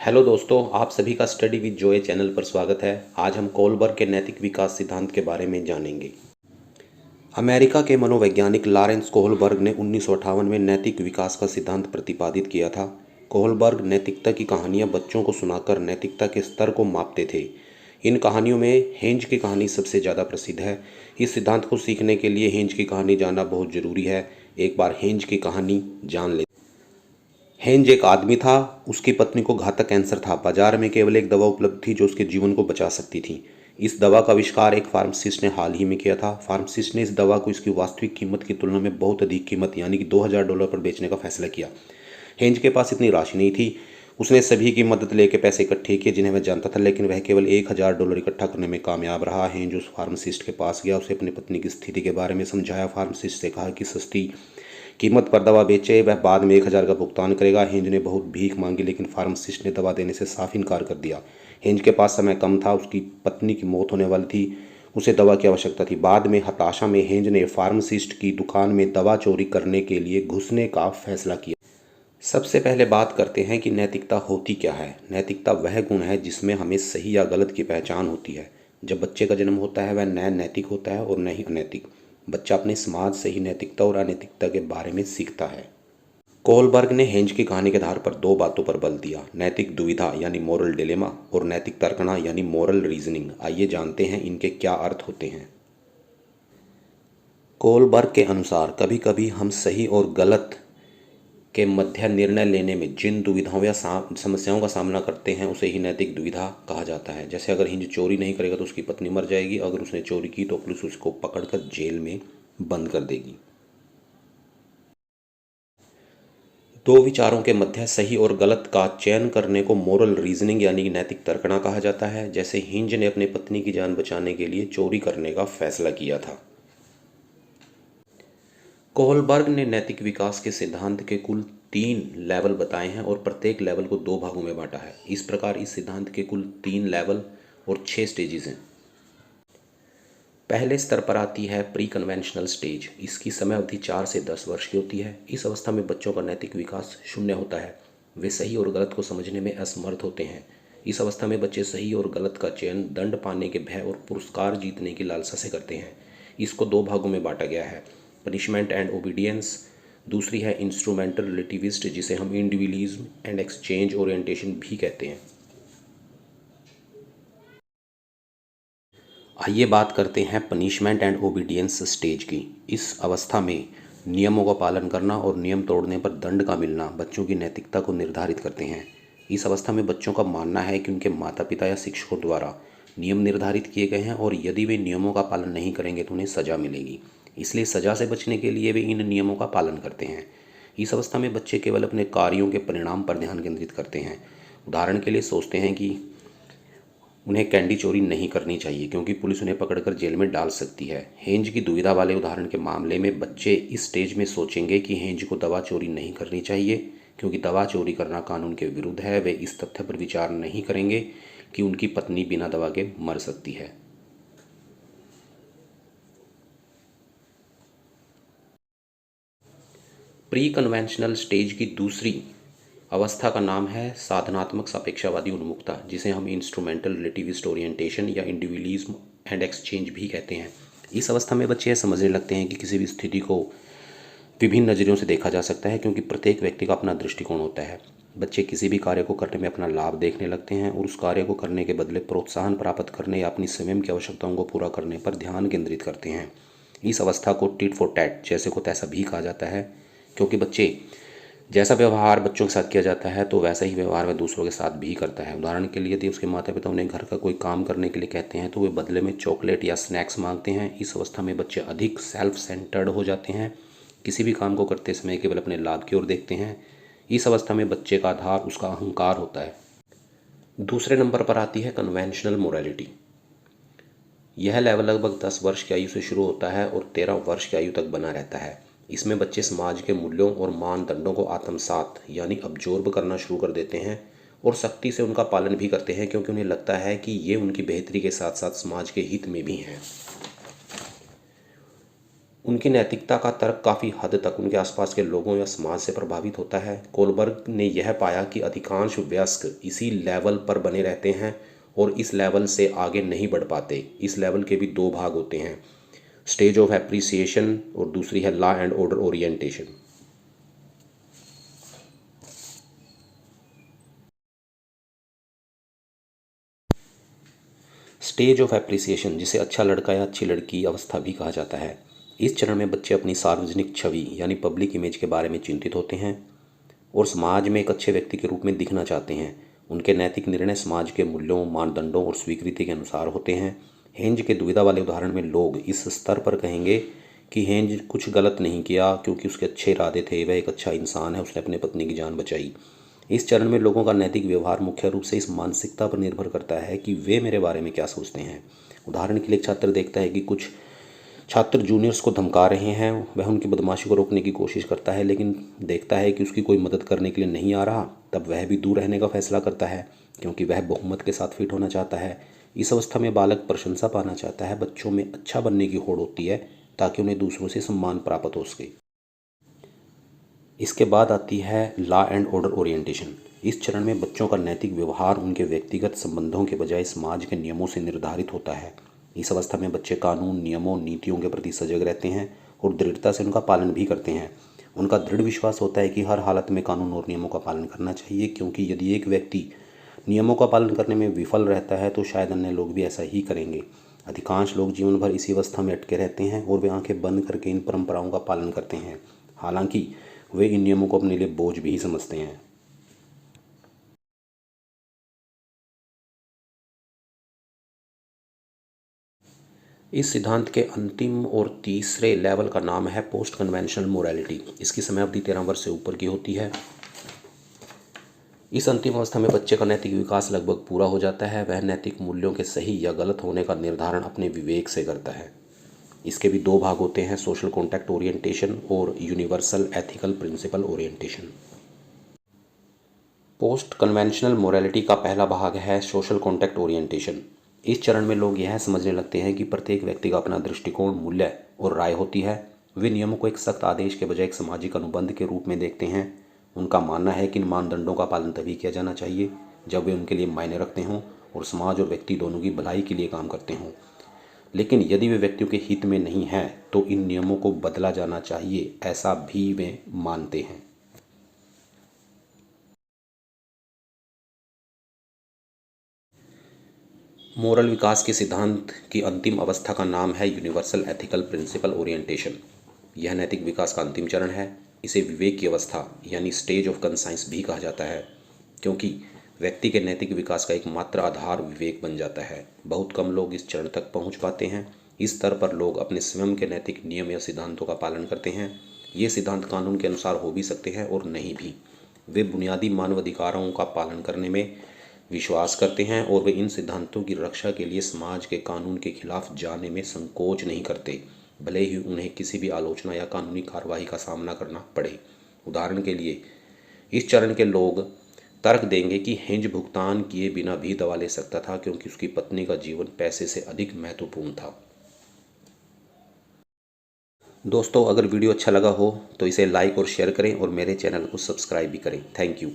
Hello दोस्तों, आप सभी का स्टडी विद जॉय चैनल पर स्वागत है। आज हम कोलबर्ग के नैतिक विकास सिद्धांत के बारे में जानेंगे। अमेरिका के मनोवैज्ञानिक लॉरेंस कोहलबर्ग ने 1958 में नैतिक विकास का सिद्धांत प्रतिपादित किया था। कोहलबर्ग नैतिकता की कहानियां बच्चों को सुनाकर नैतिकता के स्तर को मापते थे। इन कहानियों में हेंज की कहानी सबसे ज़्यादा प्रसिद्ध है। इस सिद्धांत को सीखने के लिए हेंज की कहानी जानना बहुत ज़रूरी है। एक बार हेंज की कहानी जान ले। हेंज एक आदमी था। उसकी पत्नी को घातक कैंसर था। बाजार में केवल एक दवा उपलब्ध थी जो उसके जीवन को बचा सकती थी। इस दवा का आविष्कार एक फार्मासिस्ट ने हाल ही में किया था। फार्मासिस्ट ने इस दवा को इसकी वास्तविक कीमत की तुलना में बहुत अधिक कीमत यानी कि $2000 पर बेचने का फैसला किया। हेंज के पास इतनी राशि नहीं थी। उसने सभी की मदद लेकर पैसे इकट्ठे किए जिन्हें वह जानता था, लेकिन वह केवल $1000 इकट्ठा करने में कामयाब रहा। हेंज उस फार्मासिस्ट के पास गया, उसे अपनी पत्नी की स्थिति के बारे में समझाया। फार्मासिस्ट से कहा कि सस्ती कीमत पर दवा बेचे, वह बाद में 1000 का भुगतान करेगा। हेंज ने बहुत भीख मांगी, लेकिन फार्मासिस्ट ने दवा देने से साफ इनकार कर दिया। हेंज के पास समय कम था, उसकी पत्नी की मौत होने वाली थी, उसे दवा की आवश्यकता थी। बाद में हताशा में हेंज ने फार्मासिस्ट की दुकान में दवा चोरी करने के लिए घुसने का फैसला किया। सबसे पहले बात करते हैं कि नैतिकता होती क्या है। नैतिकता वह गुण है जिसमें हमें सही या गलत की पहचान होती है। जब बच्चे का जन्म होता है वह न नैतिक होता है और न ही अनैतिक। बच्चा अपने समाज से ही नैतिकता और अनैतिकता के बारे में सीखता है। कोलबर्ग ने हेंज की कहानी के आधार पर दो बातों पर बल दिया, नैतिक दुविधा यानी मोरल डिलेमा और नैतिक तर्कना यानी मोरल रीजनिंग। आइए जानते हैं इनके क्या अर्थ होते हैं। कोलबर्ग के अनुसार कभी कभी हम सही और गलत के मध्य निर्णय लेने में जिन दुविधाओं या समस्याओं का सामना करते हैं उसे ही नैतिक दुविधा कहा जाता है। जैसे अगर हिंज चोरी नहीं करेगा तो उसकी पत्नी मर जाएगी, अगर उसने चोरी की तो पुलिस उसको पकड़कर जेल में बंद कर देगी। दो विचारों के मध्य सही और गलत का चयन करने को मोरल रीजनिंग यानी नैतिक तर्कना कहा जाता है। जैसे हिंज ने अपनी पत्नी की जान बचाने के लिए चोरी करने का फैसला किया था। कोहलबर्ग ने नैतिक विकास के सिद्धांत के कुल 3 लेवल बताए हैं और प्रत्येक लेवल को 2 भागों में बांटा है। इस प्रकार इस सिद्धांत के कुल 3 लेवल और 6 स्टेजेस हैं। पहले स्तर पर आती है प्री कन्वेंशनल स्टेज। इसकी समय अवधि 4 से 10 वर्ष की होती है। इस अवस्था में बच्चों का नैतिक विकास शून्य होता है। वे सही और गलत को समझने में असमर्थ होते हैं। इस अवस्था में बच्चे सही और गलत का चयन दंड पाने के भय और पुरस्कार जीतने की लालसा से करते हैं। इसको 2 भागों में बांटा गया है, पनिशमेंट एंड ओबीडियंस। दूसरी है इंस्ट्रूमेंटल रिलेटिविस्ट, जिसे हम इंडिविजुअलिज्म एंड एक्सचेंज ओरिएंटेशन भी कहते हैं। आइए बात करते हैं पनिशमेंट एंड ओबीडियंस स्टेज की। इस अवस्था में नियमों का पालन करना और नियम तोड़ने पर दंड का मिलना बच्चों की नैतिकता को निर्धारित करते हैं। इस अवस्था में बच्चों का मानना है कि उनके माता पिता या शिक्षकों द्वारा नियम निर्धारित किए गए हैं और यदि वे नियमों का पालन नहीं करेंगे तो उन्हें सज़ा मिलेगी। इसलिए सज़ा से बचने के लिए वे इन नियमों का पालन करते हैं। इस अवस्था में बच्चे केवल अपने कार्यों के परिणाम पर ध्यान केंद्रित करते हैं। उदाहरण के लिए सोचते हैं कि उन्हें कैंडी चोरी नहीं करनी चाहिए क्योंकि पुलिस उन्हें पकड़कर जेल में डाल सकती है। हेंज की दुविधा वाले उदाहरण के मामले में बच्चे इस स्टेज में सोचेंगे कि हेंज को दवा चोरी नहीं करनी चाहिए क्योंकि दवा चोरी करना कानून के विरुद्ध है। वे इस तथ्य पर विचार नहीं करेंगे कि उनकी पत्नी बिना दवा के मर सकती है। प्री कन्वेंशनल स्टेज की दूसरी अवस्था का नाम है साधनात्मक सापेक्षवादी उन्मुखता, जिसे हम इंस्ट्रूमेंटल रिलेटिविस्ट ओरिएंटेशन या इंडिविजुअलिज्म एंड एक्सचेंज भी कहते हैं। इस अवस्था में बच्चे यह समझने लगते हैं कि किसी भी स्थिति को विभिन्न नज़रियों से देखा जा सकता है क्योंकि प्रत्येक व्यक्ति का अपना दृष्टिकोण होता है। बच्चे किसी भी कार्य को करने में अपना लाभ देखने लगते हैं और उस कार्य को करने के बदले प्रोत्साहन प्राप्त करने या अपनी स्वयं की आवश्यकताओं को पूरा करने पर ध्यान केंद्रित करते हैं। इस अवस्था को टिट फॉर टैट, जैसे को तैसा भी कहा जाता है, क्योंकि बच्चे जैसा व्यवहार बच्चों के साथ किया जाता है तो वैसा ही व्यवहार वह दूसरों के साथ भी करता है। उदाहरण के लिए यदि उसके माता पिता उन्हें घर का कोई काम करने के लिए कहते हैं तो वे बदले में चॉकलेट या स्नैक्स मांगते हैं। इस अवस्था में बच्चे अधिक सेल्फ सेंटर्ड हो जाते हैं, किसी भी काम को करते समय केवल अपने लाभ की ओर देखते हैं। इस अवस्था में बच्चे का आधार उसका अहंकार होता है। दूसरे नंबर पर आती है कन्वेंशनल मोरालिटी। यह लेवल लगभग 10 वर्ष की आयु से शुरू होता है और 13 वर्ष की आयु तक बना रहता है। इसमें बच्चे समाज के मूल्यों और मानदंडों को आत्मसात यानी अब्जॉर्ब करना शुरू कर देते हैं और सख्ती से उनका पालन भी करते हैं क्योंकि उन्हें लगता है कि ये उनकी बेहतरी के साथ साथ समाज के हित में भी हैं। उनकी नैतिकता का तर्क काफ़ी हद तक उनके आसपास के लोगों या समाज से प्रभावित होता है। कोलबर्ग ने यह पाया कि अधिकांश वयस्क इसी लेवल पर बने रहते हैं और इस लेवल से आगे नहीं बढ़ पाते। इस लेवल के भी दो भाग होते हैं, स्टेज ऑफ एप्रिसिएशन और दूसरी है law and order orientation. Stage of appreciation, जिसे अच्छा लड़का या अच्छी लड़की अवस्था भी कहा जाता है, इस चरण में बच्चे अपनी सार्वजनिक छवि यानी पब्लिक इमेज के बारे में चिंतित होते हैं और समाज में एक अच्छे व्यक्ति के रूप में दिखना चाहते हैं। उनके नैतिक निर्णय समाज के मूल्यों, मानदंडों और स्वीकृति के अनुसार होते हैं। हेंज के दुविधा वाले उदाहरण में लोग इस स्तर पर कहेंगे कि हेंज कुछ गलत नहीं किया क्योंकि उसके अच्छे इरादे थे, वह एक अच्छा इंसान है, उसने अपनी पत्नी की जान बचाई। इस चरण में लोगों का नैतिक व्यवहार मुख्य रूप से इस मानसिकता पर निर्भर करता है कि वे मेरे बारे में क्या सोचते हैं। उदाहरण के लिए एक छात्र देखता है कि कुछ छात्र जूनियर्स को धमका रहे हैं, वह उनकी बदमाशी को रोकने की कोशिश करता है, लेकिन देखता है कि उसकी कोई मदद करने के लिए नहीं आ रहा, तब वह भी दूर रहने का फैसला करता है क्योंकि वह बहुमत के साथ फिट होना चाहता है। इस अवस्था में बालक प्रशंसा पाना चाहता है, बच्चों में अच्छा बनने की होड़ होती है ताकि उन्हें दूसरों से सम्मान प्राप्त हो सके। इसके बाद आती है लॉ एंड ऑर्डर ओरिएंटेशन। इस चरण में बच्चों का नैतिक व्यवहार उनके व्यक्तिगत संबंधों के बजाय समाज के नियमों से निर्धारित होता है। इस अवस्था में बच्चे कानून, नियमों, नीतियों के प्रति सजग रहते हैं और दृढ़ता से उनका पालन भी करते हैं। उनका दृढ़ विश्वास होता है कि हर हालत में कानून और नियमों का पालन करना चाहिए, क्योंकि यदि एक व्यक्ति नियमों का पालन करने में विफल रहता है तो शायद अन्य लोग भी ऐसा ही करेंगे। अधिकांश लोग जीवन भर इसी अवस्था में अटके रहते हैं और वे आंखें बंद करके इन परंपराओं का पालन करते हैं, हालांकि वे इन नियमों को अपने लिए बोझ भी समझते हैं। इस सिद्धांत के अंतिम और तीसरे लेवल का नाम है पोस्ट कन्वेंशनल मोरालिटी। इसकी समयावधि 13 वर्ष से ऊपर की होती है। इस अंतिम अवस्था में बच्चे का नैतिक विकास लगभग पूरा हो जाता है। वह नैतिक मूल्यों के सही या गलत होने का निर्धारण अपने विवेक से करता है। इसके भी दो भाग होते हैं, सोशल कॉन्टैक्ट ओरिएंटेशन और universal ethical principle orientation. Post conventional morality का पहला भाग है सोशल कॉन्टैक्ट ओरिएंटेशन। इस चरण में लोग यह समझने लगते हैं कि प्रत्येक व्यक्ति का अपना दृष्टिकोण, मूल्य और राय होती है। वे नियमों को एक सख्त आदेश के बजाय एक सामाजिक अनुबंध के रूप में देखते हैं। उनका मानना है कि इन मानदंडों का पालन तभी किया जाना चाहिए जब वे उनके लिए मायने रखते हों और समाज और व्यक्ति दोनों की भलाई के लिए काम करते हों। लेकिन यदि वे व्यक्तियों के हित में नहीं हैं तो इन नियमों को बदला जाना चाहिए, ऐसा भी वे मानते हैं। मोरल विकास के सिद्धांत की अंतिम अवस्था का नाम है यूनिवर्सल एथिकल प्रिंसिपल ओरिएंटेशन। यह नैतिक विकास का अंतिम चरण है। इसे विवेक की अवस्था यानी स्टेज ऑफ कंसाइंस भी कहा जाता है, क्योंकि व्यक्ति के नैतिक विकास का एकमात्र आधार विवेक बन जाता है। बहुत कम लोग इस चरण तक पहुंच पाते हैं। इस स्तर पर लोग अपने स्वयं के नैतिक नियम या सिद्धांतों का पालन करते हैं। ये सिद्धांत कानून के अनुसार हो भी सकते हैं और नहीं भी। वे बुनियादी मानवाधिकारों का पालन करने में विश्वास करते हैं और वे इन सिद्धांतों की रक्षा के लिए समाज के कानून के खिलाफ जाने में संकोच नहीं करते, भले ही उन्हें किसी भी आलोचना या कानूनी कार्रवाई का सामना करना पड़े। उदाहरण के लिए, इस चरण के लोग तर्क देंगे कि हेंज भुगतान किए बिना भी दवा ले सकता था क्योंकि उसकी पत्नी का जीवन पैसे से अधिक महत्वपूर्ण था। दोस्तों, अगर वीडियो अच्छा लगा हो तो इसे लाइक और शेयर करें और मेरे चैनल को सब्सक्राइब भी करें। Thank you.